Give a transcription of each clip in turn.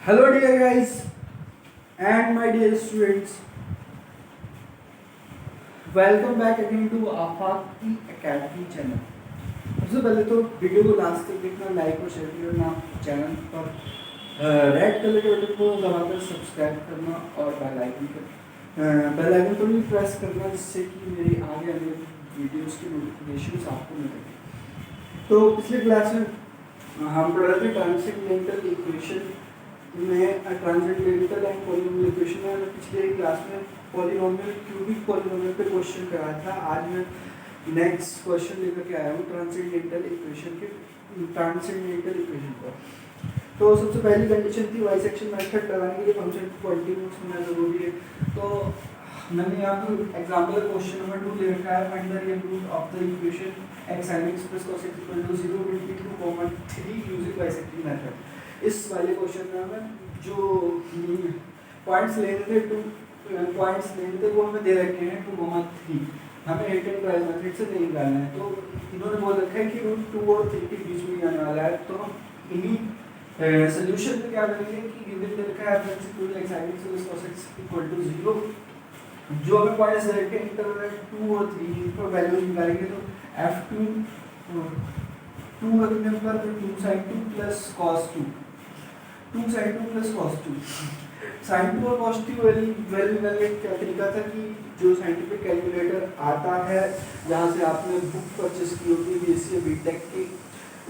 Hello dear guys and my dear students, welcome back again to Afaqi Academy channel. सबसे पहले तो video को last तक देखना, लाइक और शेयर करना, चैनल पर रेड कलर के बटन को दबाकर सब्सक्राइब करना और बेल आइकन पर भी प्रेस करना, जिससे कि मेरी आगे आने वीडियोस की नोटिफिकेशंस आपको मिलेंगी। तो पिछले क्लास में हम पढ़ रहे थे ट्रांसेंडेंटल इक्वेशन में ट्रांसेंडेंटल एंड पॉलीनोमियल इक्वेशन में पिछले क्लास में पॉलीनोमियल क्यूबिक पॉलीनोमियल पे क्वेश्चन कराया था। आज मैं नेक्स्ट क्वेश्चन लेकर के आया हूँ ट्रांसेंडेंटल इक्वेशन पर। तो सबसे पहली कंडीशन थी बाइसेक्शन मेथड लगाने के लिए फंक्शन कॉन्टिन्यूअस होना जरूरी है। तो मैंने यहाँ पर एग्जांपल क्वेश्चन नंबर 2 ले रखा है, find the real root of the equation x sin x plus cos x equal to 0 between 2, 3 using bisecting method. इस वाले क्वेश्चन में हमें जो पॉइंट्स लेने थे वो हमें दे रखे हैं 2, 3। हमें हिट एंड ट्रायल मेथड से नहीं निकालना है। तो इन्होंने बोल रखा है कि रूट 2 और 3 के बीच में आने वाला है। तो हम इन्हीं सोल्यूशन में क्या करेंगे कि गिवन दे रखा है f(x = x sin x cos x = 0), जो हमें पॉइंट्स दे रखे हैं इंटरवल 2 और 3 पर वैल्यूज निकालेंगे। तो f2 2 रखने पर 2 sin 2 plus cos 2, 2 sin 2 plus cos 2। sin 2 और cos 2 वैल्यू निकालने का क्या तरीका था कि जो साइंटिफिक कैलकुलेटर आता है जहाँ से आपने बुक परचेस की होगी बीएससी बीटेक की,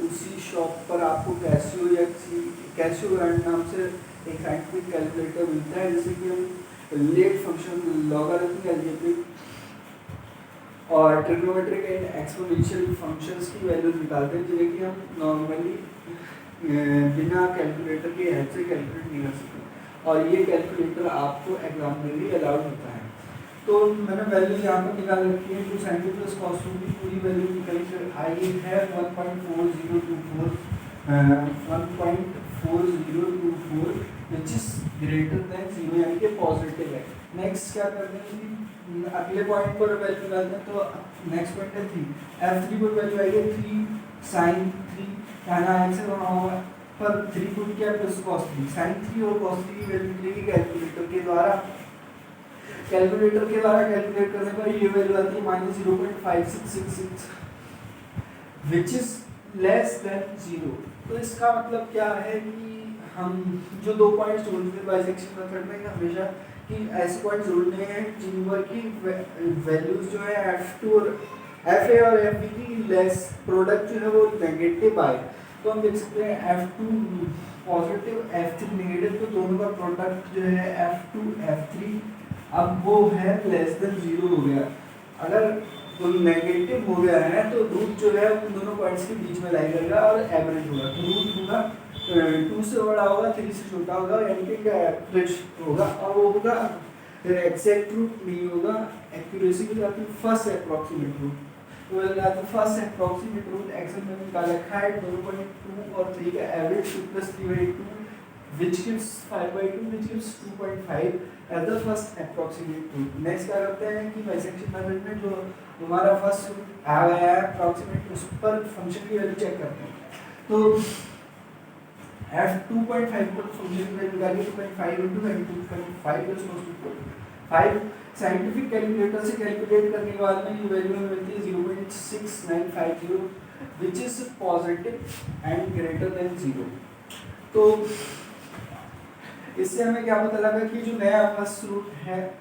उसी शॉप पर आपको कैसियो ब्रांड नाम से एक साइंटिफिक कैलकुलेटर मिलता है, जैसे कि हम लेट फंक्शन, लॉगरिथमिक अलजेब्रिक और ट्रिग्नोमेट्रिक एंड एक्सपोनेंशियल फंक्शंस की वैल्यूज निकालते हैं, जिन्हें कि हम नॉर्मली बिना कैलकुलेटर के हेल्प से कैलकुलेट नहीं कर सकते। और ये कैलकुलेटर आपको एग्जाम में भी अलाउड होता है। तो मैंने वैल्यू यहाँ पर निकाल रखी है। 2 sin 2 plus cos 2 की पूरी वैल्यू निकाली फिर आई है 1.4024 which is greater than 0, यानी कि पॉजिटिव है। नेक्स्ट क्या करते हैं कि अगले पॉइंट पर वैल्यू निकालते हैं। तो नेक्स्ट पॉइंट है 3, f3 पर वैल्यू आई है 3 sin 3, यहाँ आंसर बना हुआ पर 3 को क्या प्लस cos 3, sin 3 और cos 3 की वैल्यू निकलेगी कैलकुलेटर के द्वारा कैलकुलेट करने पर ये वैल्यू आती है -0.5666 which is less than 0। तो इसका मतलब क्या है कि हम जो दो पॉइंट्स ढूंढते हैं बाइसेक्शन मेथड में हमेशा कि ऐसे पॉइंट्स ढूंढने हैं जिन पर की वैल्यूज जो है f2 और fa और fb की लेस प्रोडक्ट जो है वो नेगेटिव आए। तो हम देख सकते हैं f2 पॉजिटिव f3 नेगेटिव, तो दोनों का प्रोडक्ट जो है f2 f3 अब वो है लेस देन 0 हो गया। अगर तो नेगेटिव हो गया है तो रूट जो है उन दोनों पॉइंट्स के बीच में लाई करेगा और एवरेज होगा। तो रूट होगा 2 से बड़ा होगा, 3 से छोटा होगा, यानी कि क्या एवरेज होगा। और वो होगा फिर एग्जैक्ट रूट नहीं होगा, एक्यूरेसी के साथ फर्स्ट अप्रॉक्सीमेट रूट। तो फर्स्ट अप्रॉक्सीमेट रूट एक्शन में निकाल रखा है 2.2 और 3 का average 2 + 3/2 which gives 5/2 which gives 2.5 as the first approximate root। Next क्या करते हैं कि बाइसेक्शन मेथड में जो हमारा फर्स्ट रूट आ गया है अप्रॉक्सीमेट, उस पर फंक्शन की वैल्यू चेक करते हैं। तो f 2.5 पर फंक्शन की वैल्यू निकालिए 2.5 × 2.5 is close to 5। Scientific calculator से कैलकुलेट करने के बाद में ये वैल्यू हमें मिलती है 0.6950 which is positive and greater than 0। तो इससे हमें क्या पता लगा कि जो नया फर्स्ट रूट है,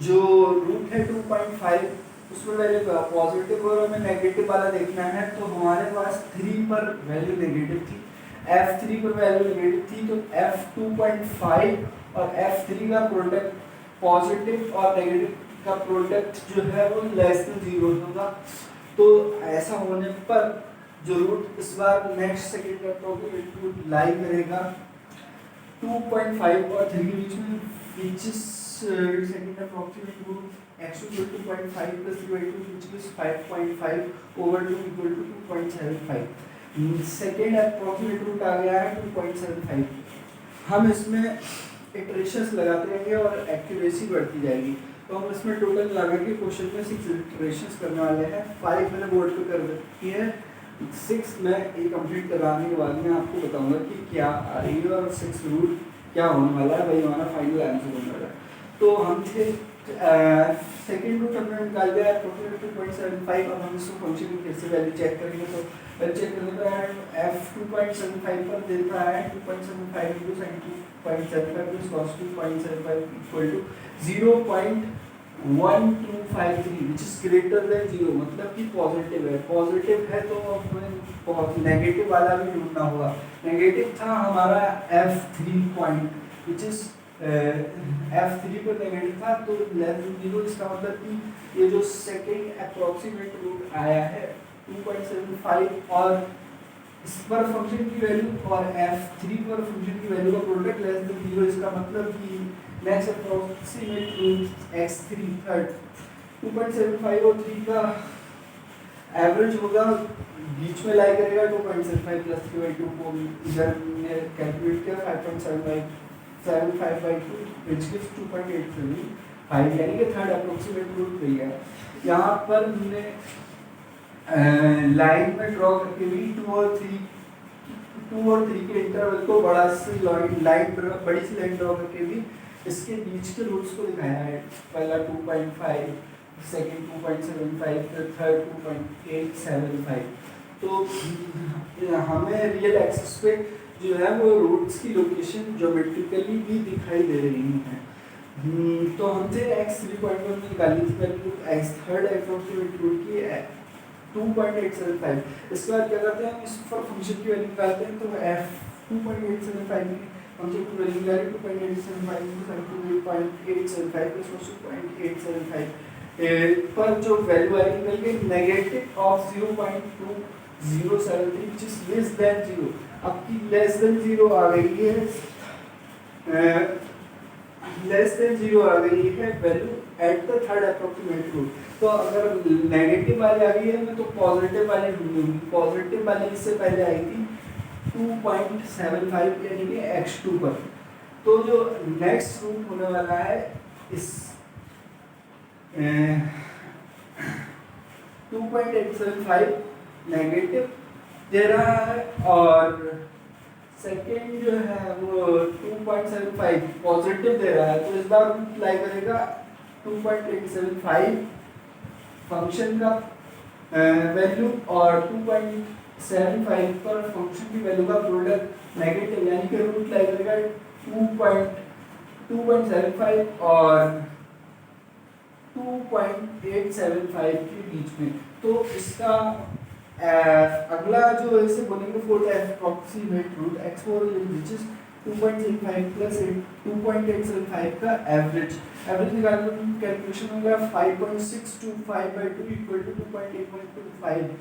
जो रूट है 2.5, उसमें वैल्यू पॉजिटिव और हमें नेगेटिव वाला देखना है। तो हमारे पास 3 पर वैल्यू नेगेटिव थी, f3 पर वैल्यू नेगेटिव थी, तो f2.5 और f3 का प्रोडक्ट पॉजिटिव और नेगेटिव का प्रोडक्ट जो है वो लेस देन 0 होगा। तो ऐसा होने पर जो रूट इस बार next second approximate root lie करेगा 2.5 और 3 के बीच में, which is second approximate root x = 2.5 + 3/2 which is 5.5/2 = 2.75। Second approximate root आ गया है 2.75। हम इसमें इटरेशंस लगाते रहेंगे और एक्यूरेसी बढ़ती जाएगी। तो हम इसमें टोटल लगा के क्वेश्चन में 6 इटरेशंस करने वाले हैं। 5 मैंने बोर्ड पे कर रखी है, 6 मैं ये कंप्लीट कराने के बाद में आपको बताऊंगा कि क्या आ रही है और 6 रूट क्या होने वाला है, वही हमारा फाइनल आंसर होने वाला है। तो हम थे सेकेंड रूट हमने निकाल दिया अप्रोक्सीमेट 2.75। अब हम इसको फंक्शन की फिर से वैल्यू चेक करेंगे। तो वैल्यू चेक करने पर f 2.75 पर देता है 2.75 into sin 2.75 plus cos 2.75 equal to 0.1253 which is greater than 0, मतलब कि पॉजिटिव है। पॉजिटिव है तो हमें नेगेटिव वाला भी ढूंढना होगा। नेगेटिव था हमारा f3 point which is f3 पर नेगेटिव था तो लेस देन 0, इसका मतलब कि ये जो सेकंड अप्रोक्सीमेट रूट आया है 2.75 और इस पर फंक्शन की वैल्यू और f3 पर फंक्शन की वैल्यू का प्रोडक्ट लेस देन 0, इसका मतलब कि next approximate root x3 third 2.75 और 3 का एवरेज होगा, बीच में लाई करेगा 2.75 प्लस 3/2 को इधर हमने कैलकुलेट किया 5.75/2 which gives 2.875, यानी कि थर्ड अप्रोक्सीमेट रूट वही है। यहाँ पर हमने लाइन में ड्रॉ करके भी 2 और 3 के इंटरवल को बड़ा सी बड़ी सी लाइन ड्रॉ करके भी इसके बीच के रूट्स को दिखाया है। पहला 2.5, सेकंड 2.75, थर्ड 2.875। तो हमें रियल एक्सिस पे जो है वो रूट्स की लोकेशन ज्योमेट्रिकली भी दिखाई दे रही है। तो हमसे x3.1 में निकाली थी value, x third approximate root की 2.875। इसके बाद क्या करते हैं हम इस पर फंक्शन की वैल्यू निकालते हैं। तो f 2.875 की फंक्शन की वैल्यू निकाली 2.875 plus 2.875 पर जो वैल्यू आई निकल गई negative of 0.2073 which is less than 0। अब की लेस देन 0 आ गई है, लेस देन 0 आ गई है value at the third approximate root. तो अगर नेगेटिव वाली आ गई है तो पॉजिटिव वाली ढूंढूंगी। पॉजिटिव वाली इससे पहले आई थी 2.75 यानी कि x2 पर। तो जो नेक्स्ट रूट होने वाला है इस 2.875 नेगेटिव दे रहा है और सेकेंड जो है वो 2.75 पॉजिटिव दे रहा है। तो इस बार रूट अप्लाई करेगा 2.875 फंक्शन का वैल्यू और 2.75 पर फंक्शन की वैल्यू का प्रोडक्ट नेगेटिव, यानी कि रूट अप्लाई करेगा 2.75 और 2.875 के बीच में। तो इसका अगला जो इसे बोलेंगे fourth approximate root x4 which is 2.75 plus 2.875 का एवरेज निकालने का कैलकुलेशन होगा 5.625/2 इक्वल टू 2.8125।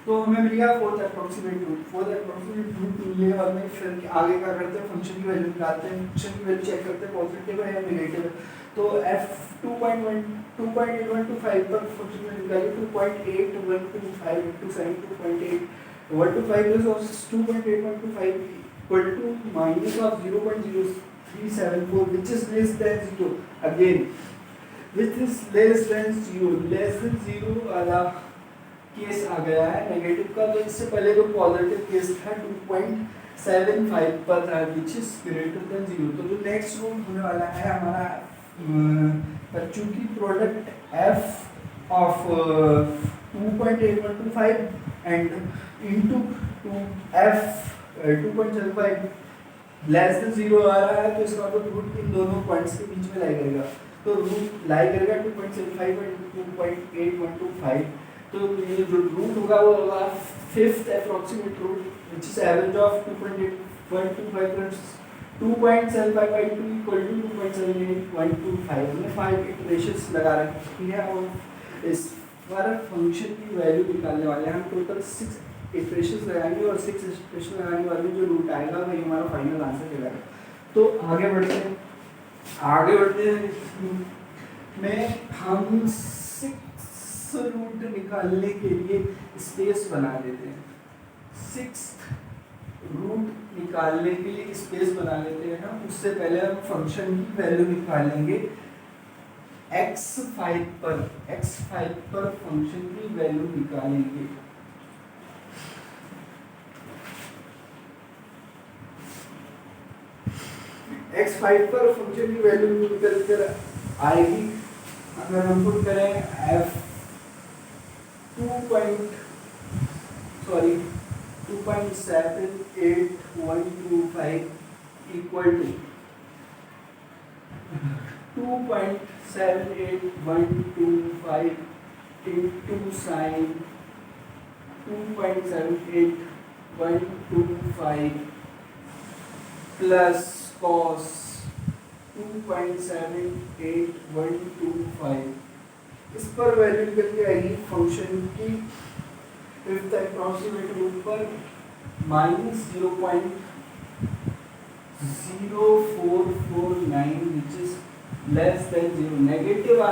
तो हमें मिल गया fourth approximate root. Fourth approximate root मिलने और में फिर आगे क्या करते हैं फंक्शन की वैल्यू निकालते हैं, फंक्शन की वैल्यू चेक करते हैं पॉजिटिव है या नेगेटिव है। तो f 2.8125 पर फंक्शन में निकालिए 2.8125 into sin 2.8125 plus 2.8125 equal to minus of 0.0374 which is less than 0 again, which is less than 0 वाला केस आ गया है नेगेटिव का। तो इससे पहले जो पॉजिटिव केस था 2.75 पर था which is greater than 0। तो जो नेक्स्ट रूट होने वाला है हमारा चूंकि product f of 2.8125 and into f 2.75 less than 0 आ रहा है, तो इसका मतलब रूट इन दोनों पॉइंट्स के बीच में लाई करेगा। तो रूट लाई करेगा 2.75 और 2.8125। तो ये जो रूट होगा वो होगा fifth approximate root which is average of 2.8125 plus 2.75/2 equal to 2.7825। हमने 5 इटरेशंस लगा रखी है और इस पर फंक्शन की वैल्यू निकालने वाले हैं। हम टोटल 6 इटरेशंस लगाएंगे और 6 इटरेशन लगाने वाले में जो रूट आएगा वही हमारा फाइनल आंसर कहलाएगा। तो आगे बढ़ते हैं में हम 6 रूट निकालने के लिए स्पेस बना देते हैं। 6 रूट निकालने के लिए स्पेस बना लेते हैं हम। उससे पहले हम फंक्शन की वैल्यू निकालेंगे x5 पर फंक्शन की वैल्यू निकालेंगे। x5 पर फंक्शन की वैल्यू निकल कर आएगी। अगर हम पुट करें f 2.78125 equal to 2.78125 into sin 2.78125 plus cos 2.78125, इस पर वैल्यू निकल के आएगी फंक्शन की फिफ्थ अप्रॉक्सीमेट रूट पर -0.0449 which is less than 0। Negative आ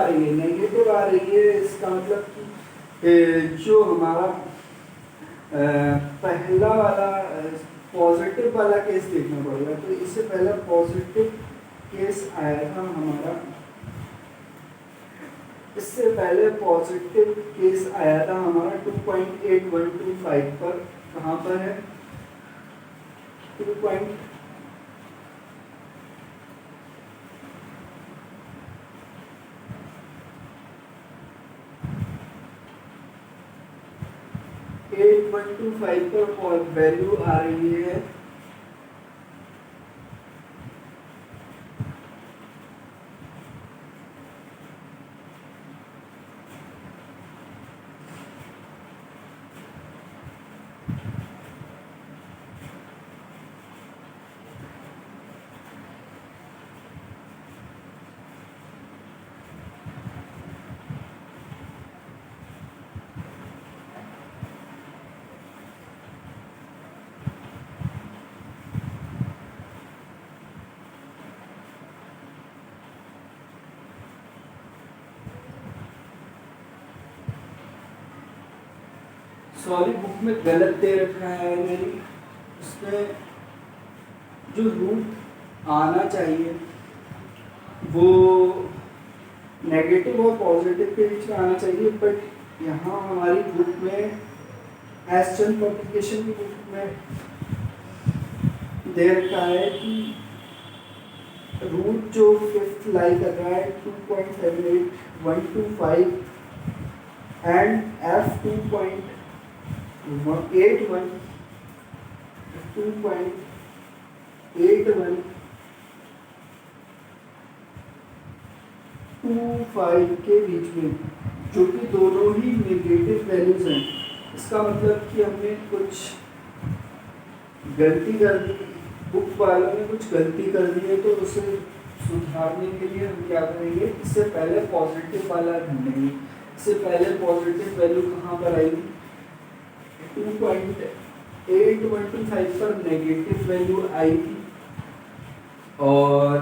रही है, इसका मतलब कि जो हमारा पहला वाला पॉजिटिव वाला केस देखना पड़ेगा। तो इससे पहला पॉजिटिव केस आया था हमारा, इससे पहले पॉजिटिव केस आया था हमारा 2.8125 पर। कहाँ पर है 2.8125 पर वैल्यू आ रही है 'सॉरी बुक में गलत दे रखा है मेरी, उसमें जो रूट आना चाहिए वो नेगेटिव और पॉजिटिव के बीच में आना चाहिए, बट यहाँ हमारी बुक में एस्टन पब्लिकेशन की बुक में दे रखा है कि रूट जो फिफ्थ लाई कर रहा है 2.78125 एंड f 2.81 2.8125 के बीच में, जो कि दोनों ही नेगेटिव वैल्यूज हैं। इसका मतलब कि हमने कुछ गलती कर दी, बुक वालों ने कुछ गलती कर दी है, तो उसे सुधारने के लिए हम क्या करेंगे, इससे पहले पॉजिटिव वाला ढूंढेंगे। इससे पहले पॉजिटिव वैल्यू कहाँ पर आएगी 2.8125 पर नेगेटिव वैल्यू आई थी और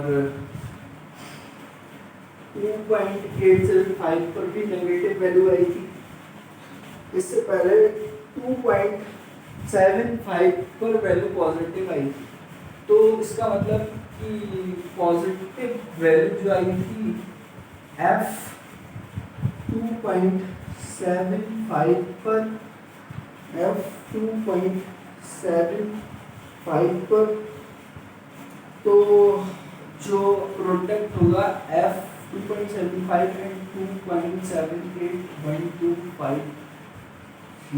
2.875 पर भी नेगेटिव वैल्यू आई थी। इससे पहले 2.75 पर वैल्यू पॉजिटिव आई थी। तो इसका मतलब कि पॉजिटिव वैल्यू जो आई थी f 2.75 पर, f 2.75 पर, तो जो प्रोडक्ट होगा f 2.75 एंड 2.78125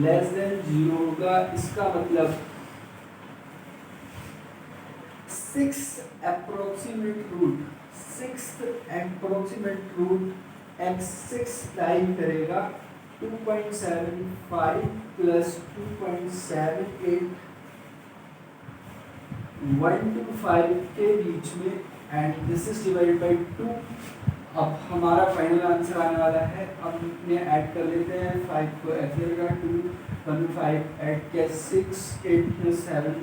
लेस देन 0 होगा। इसका मतलब 6th approximate root x6 time करेगा 2.75 प्लस 2.78125 के बीच में and this is divided by 2। अब हमारा फाइनल आंसर आने वाला है। अब ये ऐड कर लेते हैं, 5 को ऐसे लगा 2 1 5 ऐड किया 6 8 प्लस 7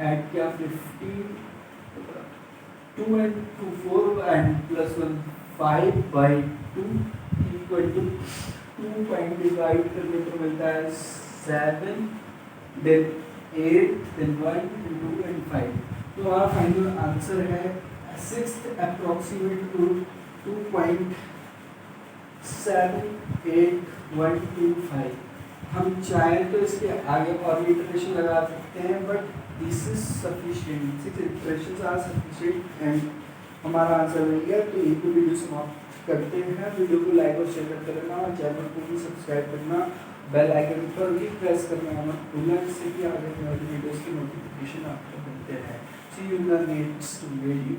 ऐड किया 15 2 and 2 4 and plus 1 5 by 2 equal to 2 point divide करने पर मिलता है 7 then 8 then 1 then 2 and 5। तो हमारा फाइनल आंसर है 6th approximate root 2.78125। हम चाहें तो इसके आगे और भी इटरेशन लगा सकते हैं, but this is sufficient, six iterations are sufficient and हमारा आंसर वही है। तो एक वीडियो समाप्त करते हैं। वीडियो को लाइक और शेयर करते रहना और चैनल को भी सब्सक्राइब करना, बेल आइकन पर भी प्रेस करना मत भूलना, जिससे कि आगे हमारी वीडियोस की नोटिफिकेशन आपको मिलते हैं। See you in the next video.